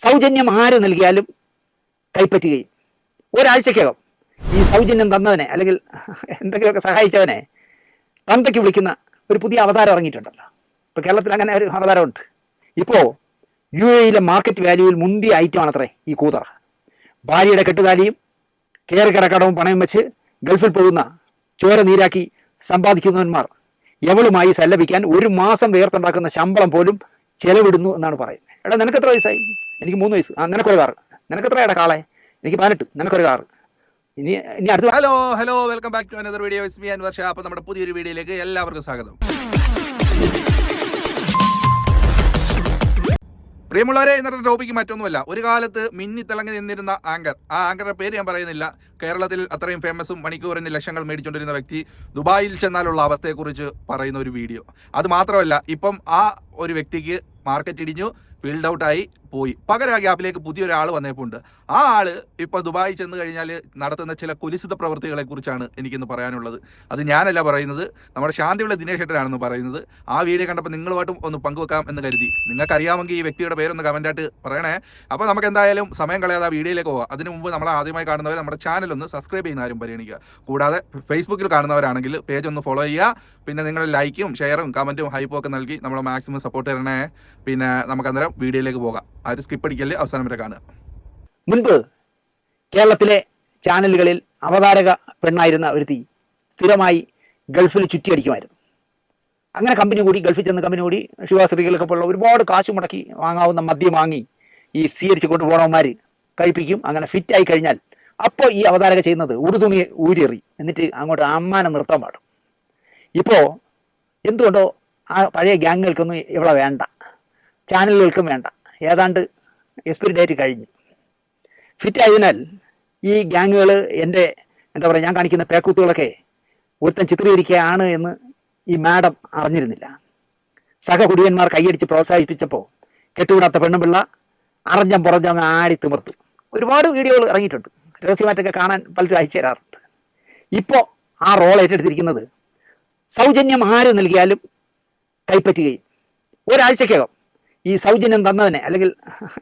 സൗജന്യം ആര് നൽകിയാലും കൈപ്പറ്റുകയും ഒരാഴ്ചക്കകം ഈ സൗജന്യം തന്നവനെ അല്ലെങ്കിൽ എന്തെങ്കിലുമൊക്കെ സഹായിച്ചവനെ തന്തയ്ക്ക് വിളിക്കുന്ന ഒരു പുതിയ അവതാരം ഇറങ്ങിയിട്ടുണ്ടല്ലോ. ഇപ്പോൾ കേരളത്തിൽ അങ്ങനെ ഒരു അവതാരമുണ്ട്. ഇപ്പോൾ UAE മാർക്കറ്റ് വാല്യൂവിൽ മുന്തിയ ഐറ്റമാണത്രേ ഈ കൂതറ. ഭാര്യയുടെ കെട്ടുതാലിയും കയറിക്കിടക്കടവും പണയം വെച്ച് ഗൾഫിൽ പോകുന്ന ചോര നീരാക്കി സമ്പാദിക്കുന്നവന്മാർ എവളുമായി സല്ലപിക്കാൻ ഒരു മാസം വേർത്തുണ്ടാക്കുന്ന ശമ്പളം പോലും ചെലവിടുന്നു എന്നാണ് പറയുന്നത്. എടാ നിനക്ക് എത്ര വയസ്സായി? എനിക്ക് 3 വയസ്സ്. നിനക്കൊരു കാറ്. നിനക്ക് എത്രയാടാ കാളെ? എനിക്ക് 18. നിനക്കൊരു കാറ്. ഇനി അടുത്ത hello welcome back to another video. It's me Anwar Shah. അപ്പോൾ നമ്മുടെ പുതിയൊരു വീഡിയോയിലേക്ക് എല്ലാവർക്കും സ്വാഗതം. പ്രിയമുള്ളവരെ, ഇന്നത്തെ ടോപ്പിക്ക് മറ്റൊന്നുമല്ല. ഒരു കാലത്ത് മിന്നിത്തിളങ്ങി നിന്നിരുന്ന ആങ്കർ, ആ ആങ്കറുടെ പേര് ഞാൻ പറയുന്നില്ല, കേരളത്തിൽ അത്രയും ഫേമസും മണിക്കൂറിന് ലക്ഷങ്ങൾ മേടിച്ചുകൊണ്ടിരുന്ന വ്യക്തി ദുബായിൽ ചെന്നാലുള്ള അവസ്ഥയെക്കുറിച്ച് പറയുന്ന ഒരു വീഡിയോ. അത് മാത്രമല്ല, ഇപ്പം ആ ഒരു വ്യക്തിക്ക് മാർക്കറ്റ് ഇടിഞ്ഞു, ഫീൽഡ് ഔട്ടായി പോയി. പകരം ആ ഗ്യാപ്പിലേക്ക് പുതിയൊരാൾ വന്നേപ്പുണ്ട്. ആ ആള് ഇപ്പോൾ ദുബായിൽ ചെന്ന് കഴിഞ്ഞാൽ നടത്തുന്ന ചില കുലിസിത പ്രവൃത്തികളെ കുറിച്ചാണ് എനിക്കിന്ന് പറയാനുള്ളത്. അത് ഞാനല്ല പറയുന്നത്, നമ്മുടെ ശാന്തിയുള്ള ദിനേശ് ഏട്ടനാണെന്ന് പറയുന്നത്. ആ വീഡിയോ കണ്ടപ്പോൾ നിങ്ങളുമായിട്ടും ഒന്ന് പങ്കുവെക്കാം എന്ന് കരുതി. നിങ്ങൾക്കറിയാമെങ്കിൽ ഈ വ്യക്തിയുടെ പേരൊന്ന് കമൻറ്റായിട്ട് പറയണേ. അപ്പോൾ നമുക്ക് എന്തായാലും സമയം കളയാതെ ആ വീഡിയോയിലേക്ക് പോകാം. അതിന് മുമ്പ് നമ്മൾ ആദ്യമായി കാണുന്നവർ നമ്മുടെ ചാനൽ ഒന്ന് സബ്സ്ക്രൈബ് ചെയ്യുന്ന ആരും പരിഗണിക്കുക. കൂടാതെ ഫേസ്ബുക്കിൽ കാണുന്നവരാണെങ്കിൽ പേജ് ഒന്ന് ഫോളോ ചെയ്യുക. പിന്നെ നിങ്ങൾ ലൈക്കും ഷെയറും കമൻറ്റും ഹൈപ്പും ഒക്കെ നൽകി നമ്മളെ മാക്സിമം സപ്പോർട്ട് തരണേ. പിന്നെ നമുക്ക് അന്നേരം വീഡിയോയിലേക്ക് പോകാം. ആരും സ്കിപ്പ് അടിക്കല്ലേ, അവസാനം വരെ കാണുക. മുൻപ് കേരളത്തിലെ ചാനലുകളിൽ അവതാരക പെണ്ണായിരുന്ന ഒരുത്തി സ്ഥിരമായി ഗൾഫിൽ ചുറ്റിയടിക്കുമായിരുന്നു. അങ്ങനെ ഗൾഫിൽ ചെന്ന് കമ്പനി കൂടി ശിവാശ്രീകളൊക്കെ പോലുള്ള ഒരുപാട് കാശ് മുടക്കി വാങ്ങാവുന്ന മദ്യം വാങ്ങി ഈ സ്വീകരിച്ച് കൊണ്ടുപോകണവന്മാർ കഴിപ്പിക്കും. അങ്ങനെ ഫിറ്റായി കഴിഞ്ഞാൽ അപ്പോൾ ഈ അവതാരക ചെയ്യുന്നത് ഉടുതുണി ഊരിയെറി എന്നിട്ട് അങ്ങോട്ട് അമ്മാനെ നിർത്താൻ പാടും. ഇപ്പോൾ എന്തുകൊണ്ടോ ആ പഴയ ഗ്യാങ്ങുകൾക്കൊന്നും ഇവിടെ വേണ്ട, ചാനലുകൾക്കും വേണ്ട. ഏതാണ്ട് എക്സ്പയറി ഡേറ്റ് കഴിഞ്ഞു. ഫിറ്റായതിനാൽ ഈ ഗ്യാങ്ങുകൾ എന്താ പറയുക, ഞാൻ കാണിക്കുന്ന പേക്കൂത്തുകളൊക്കെ ഒരുത്തൻ ചിത്രീകരിക്കുകയാണ് എന്ന് ഈ മാഡം അറിഞ്ഞിരുന്നില്ല. സഹകുടിയന്മാർ കൈയടിച്ച് പ്രോത്സാഹിപ്പിച്ചപ്പോൾ കെട്ടുവിടാത്ത പെണ്ണുപിള്ള അറിഞ്ഞം പുറഞ്ഞം അങ്ങ് ആടി തിമിർത്തു. ഒരുപാട് വീഡിയോകൾ ഇറങ്ങിയിട്ടുണ്ട്, രഹസ്യമായിട്ടൊക്കെ കാണാൻ പലരും അയച്ചു തരാറുണ്ട്. ഇപ്പോൾ ആ റോൾ ഏറ്റെടുത്തിരിക്കുന്നത് സൗജന്യം ആര് നൽകിയാലും കൈപ്പറ്റുകയും ഒരാഴ്ചക്കകം ഈ സൗജന്യം തന്നവനെ അല്ലെങ്കിൽ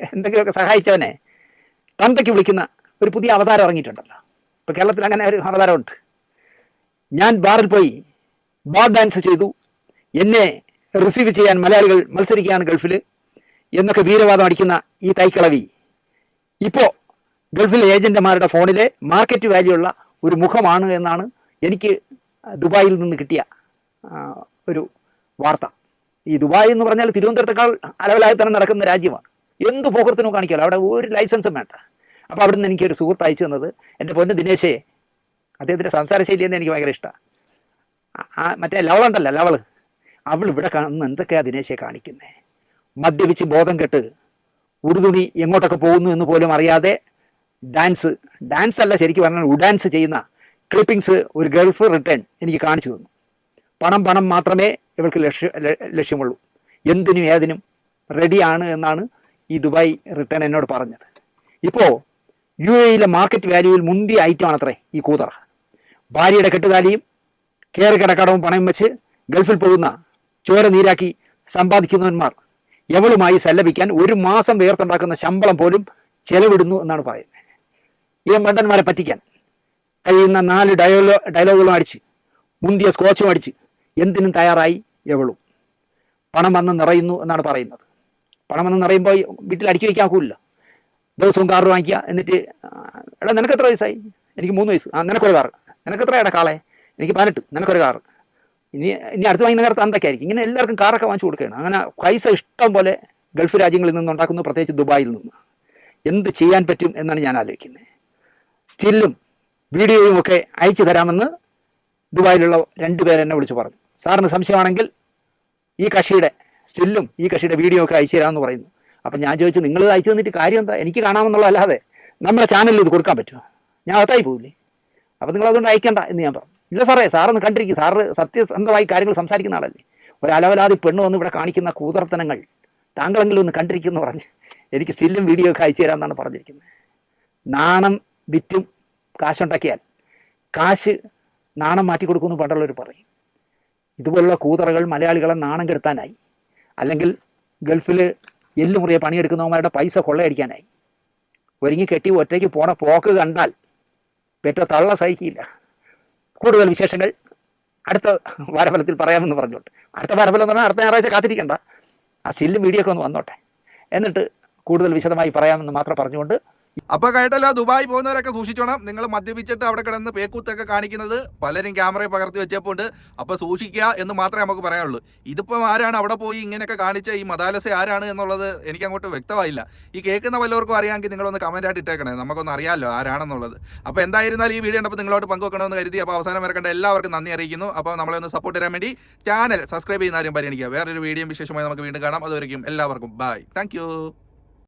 എന്തെങ്കിലുമൊക്കെ സഹായിച്ചവനെ തന്തയ്ക്ക് വിളിക്കുന്ന ഒരു പുതിയ അവതാരം ഇറങ്ങിയിട്ടുണ്ടല്ലോ. ഇപ്പോൾ കേരളത്തിൽ അങ്ങനെ ഒരു അവതാരമുണ്ട്. ഞാൻ ബാറിൽ പോയി ബാർ ഡാൻസ് ചെയ്തു, എന്നെ റിസീവ് ചെയ്യാൻ മലയാളികൾ മത്സരിക്കുകയാണ് ഗൾഫിൽ എന്നൊക്കെ വീരവാദം അടിക്കുന്ന ഈ തൈക്കളവി ഇപ്പോൾ ഗൾഫിലെ ഏജന്റുമാരുടെ ഫോണിലെ മാർക്കറ്റ് വാല്യൂ ഉള്ള ഒരു മുഖമാണ് എന്നാണ് എനിക്ക് ദുബായിൽ നിന്ന് കിട്ടിയ ഒരു വാർത്ത. ഈ ദുബായ് എന്ന് പറഞ്ഞാൽ തിരുവനന്തപുരത്തേക്കാൾ അലവലായി തന്നെ നടക്കുന്ന രാജ്യമാണ്. എന്ത് പോക്കർത്തിനും കാണിക്കാമല്ലോ, അവിടെ ഒരു ലൈസൻസും വേണ്ട. അപ്പോൾ അവിടെ നിന്ന് എനിക്കൊരു സുഹൃത്ത് അയച്ചു തന്നത്, എൻ്റെ പൊന്ന് ദിനേശേ, അദ്ദേഹത്തിൻ്റെ സംസാര ശൈലി തന്നെ എനിക്ക് ഭയങ്കര ഇഷ്ടമാണ്. മറ്റേ ലവളുണ്ടല്ലോ, അവൾ ഇവിടെ കാണുന്ന എന്തൊക്കെയാണ് ദിനേശയെ കാണിക്കുന്നത്? മദ്യപിച്ച് ബോധം കെട്ട് ഉടുതുണി എങ്ങോട്ടൊക്കെ പോകുന്നു എന്ന് പോലും അറിയാതെ ഡാൻസ് അല്ല ശരിക്കും പറഞ്ഞാൽ ഉഡാൻസ് ചെയ്യുന്ന ക്ലിപ്പിങ്സ് ഒരു ഗൾഫ് റിട്ടേൺ എനിക്ക് കാണിച്ചു തന്നു. പണം മാത്രമേ ഇവൾക്ക് ലക്ഷ്യമുള്ളൂ, എന്തിനും ഏതിനും റെഡിയാണ് എന്നാണ് ഈ ദുബായ് റിട്ടേൺ എന്നോട് പറഞ്ഞത്. ഇപ്പോൾ UAE മാർക്കറ്റ് വാല്യൂവിൽ മുന്തിയ ഐറ്റമാണത്രേ ഈ കൂതറ. ഭാര്യയുടെ കെട്ടുതാലിയും കയറിക്കിടക്കടവും പണയം വെച്ച് ഗൾഫിൽ പോകുന്ന ചോര നീരാക്കി സമ്പാദിക്കുന്നവന്മാർ എവളുമായി സല്ലപിക്കാൻ ഒരു മാസം വേർത്തുണ്ടാക്കുന്ന ശമ്പളം പോലും ചെലവിടുന്നു എന്നാണ് പറയുന്നത്. ഈ മണ്ടന്മാരെ പറ്റിക്കാൻ കഴിയുന്ന 4 ഡയലോഗുകളും അടിച്ച് മുന്തിയ സ്കോച്ചും അടിച്ച് എന്തിനും തയ്യാറായി എവളും. പണം വന്ന് നിറയുന്നു എന്നാണ് പറയുന്നത്. പണം വന്ന് നിറയുമ്പോൾ വീട്ടിൽ അടുക്കി വയ്ക്കാൻ ഒക്കില്ല. ദിവസവും കാറ് വാങ്ങിക്കുക. എന്നിട്ട് എടാ നിനക്ക് എത്ര വയസ്സായി? എനിക്ക് 3 വയസ്സ്. നിനക്കൊരു കാറ്. നിനക്ക് എത്രയാടാ കാളെ? എനിക്ക് 18. നിനക്കൊരു കാറ്. ഇനി അടുത്ത് വാങ്ങുന്ന കാലത്ത് എന്തൊക്കെയായിരിക്കും? ഇങ്ങനെ എല്ലാവർക്കും കാറൊക്കെ വാങ്ങിച്ചു കൊടുക്കുകയാണ്. അങ്ങനെ പൈസ ഇഷ്ടം പോലെ ഗൾഫ് രാജ്യങ്ങളിൽ നിന്നുണ്ടാക്കുന്നു, പ്രത്യേകിച്ച് ദുബായിൽ നിന്ന്. എന്ത് ചെയ്യാൻ പറ്റും എന്നാണ് ഞാൻ ആലോചിക്കുന്നത്. സ്റ്റില്ലും വീഡിയോയും ഒക്കെ അയച്ചു തരാമെന്ന് ദുബായിലുള്ള 2 പേർ എന്നെ വിളിച്ച് പറഞ്ഞു. സാറിന് സംശയമാണെങ്കിൽ ഈ കക്ഷിയുടെ സ്റ്റില്ലും ഈ കക്ഷിയുടെ വീഡിയോ ഒക്കെ അയച്ചു തരാമെന്ന് പറയുന്നു. അപ്പം ഞാൻ ചോദിച്ചു, നിങ്ങൾ അയച്ചു തന്നിട്ട് കാര്യം എന്താ? എനിക്ക് കാണാമെന്നുള്ള അല്ലാതെ നമ്മുടെ ചാനലിൽ ഇത് കൊടുക്കാൻ പറ്റുമോ? ഞാൻ അകത്തായി പോകില്ലേ? അപ്പം നിങ്ങൾ അതുകൊണ്ട് അയക്കേണ്ട എന്ന് ഞാൻ പറഞ്ഞു. ഇല്ല സാറേ, സാറൊന്ന് കണ്ടിരിക്കും, സാറ് സത്യസന്ധമായി കാര്യങ്ങൾ സംസാരിക്കുന്ന ആളല്ലേ. ഒരു അലവലാതി പെണ്ണ് വന്ന് ഇവിടെ കാണിക്കുന്ന കൂതർത്തനങ്ങൾ താങ്കളെങ്കിലും ഒന്ന് കണ്ടിരിക്കുമെന്ന് പറഞ്ഞ് എനിക്ക് സ്റ്റില്ലും വീഡിയോ ഒക്കെ അയച്ചു തരാമെന്നാണ് പറഞ്ഞിരിക്കുന്നത്. നാണം വിറ്റും കാശുണ്ടാക്കിയാൽ കാശ് നാണം മാറ്റി കൊടുക്കുമെന്ന് പണ്ടുള്ളവർ പറയും. ഇതുപോലുള്ള കൂതറകൾ മലയാളികളെ നാണം കെടുത്താനായി, അല്ലെങ്കിൽ ഗൾഫിൽ എല്ലുമുറിയെ പണിയെടുക്കുന്നവന്മാരുടെ പൈസ കൊള്ളയടിക്കാനായി. ഒരുങ്ങി കെട്ടി ഒറ്റയ്ക്ക് പോണ പോക്ക് കണ്ടാൽ പെറ്റ തള്ള സഹിക്കില്ല. കൂടുതൽ വിശേഷങ്ങൾ അടുത്ത വാരഫലത്തിൽ പറയാമെന്ന് പറഞ്ഞോട്ടെ. അടുത്ത വാരഫലം എന്ന് പറഞ്ഞാൽ അടുത്ത ഞായറാഴ്ച കാത്തിരിക്കണ്ട, ആ സ്റ്റില്ലും വീഡിയോ ഒക്കെ ഒന്ന് വന്നോട്ടെ, എന്നിട്ട് കൂടുതൽ വിശദമായി പറയാമെന്ന് മാത്രം പറഞ്ഞുകൊണ്ട്. അപ്പൊ കേട്ടല്ലോ, ദുബായ് പോകുന്നവരൊക്കെ സൂക്ഷിച്ചോണം. നിങ്ങൾ മദ്യപിച്ചിട്ട് അവിടെ കിടന്ന് പേക്കൂത്തൊക്കെ കാണിക്കുന്നത് പലരും ക്യാമറയെ പകർത്തി വെച്ചപ്പോണ്ട്. അപ്പൊ സൂക്ഷിക്കുക എന്ന് മാത്രമേ നമുക്ക് പറയാനുള്ളൂ. ഇതിപ്പം ആരാണ് അവിടെ പോയി ഇങ്ങനെയൊക്കെ കാണിച്ച ഈ മദാലസ ആരാണ് എന്നുള്ളത് എനിക്ക് അങ്ങോട്ട് വ്യക്തമായില്ല. ഈ കേൾക്കുന്ന വല്ലവർക്കും അറിയാമെങ്കിൽ നിങ്ങളൊന്ന് കമന്റ് ആയിട്ട് ഇട്ടേക്കണേ, നമുക്കൊന്ന് അറിയാമല്ലോ ആരാണെന്നുള്ളത്. അപ്പോൾ എന്തായിരുന്നാലും ഈ വീഡിയോ ഉണ്ടപ്പോൾ നിങ്ങളോട് പങ്കുവെക്കണമെന്ന് കരുതി. അപ്പോൾ അവസാനം വരെ കണ്ട എല്ലാവർക്കും നന്ദി അറിയിക്കുന്നു. അപ്പോൾ നമ്മളെ ഒന്ന് സപ്പോർട്ട് ചെയ്യാൻ വേണ്ടി ചാനൽ സബ്സ്ക്രൈബ് ചെയ്യുന്ന ആരും പരിഗണിക്കുക. വേറൊരു വീഡിയോ വിശേഷമായി നമുക്ക് വീണ്ടും കാണാം. അതുവരെയും എല്ലാവർക്കും ബൈ. താങ്ക്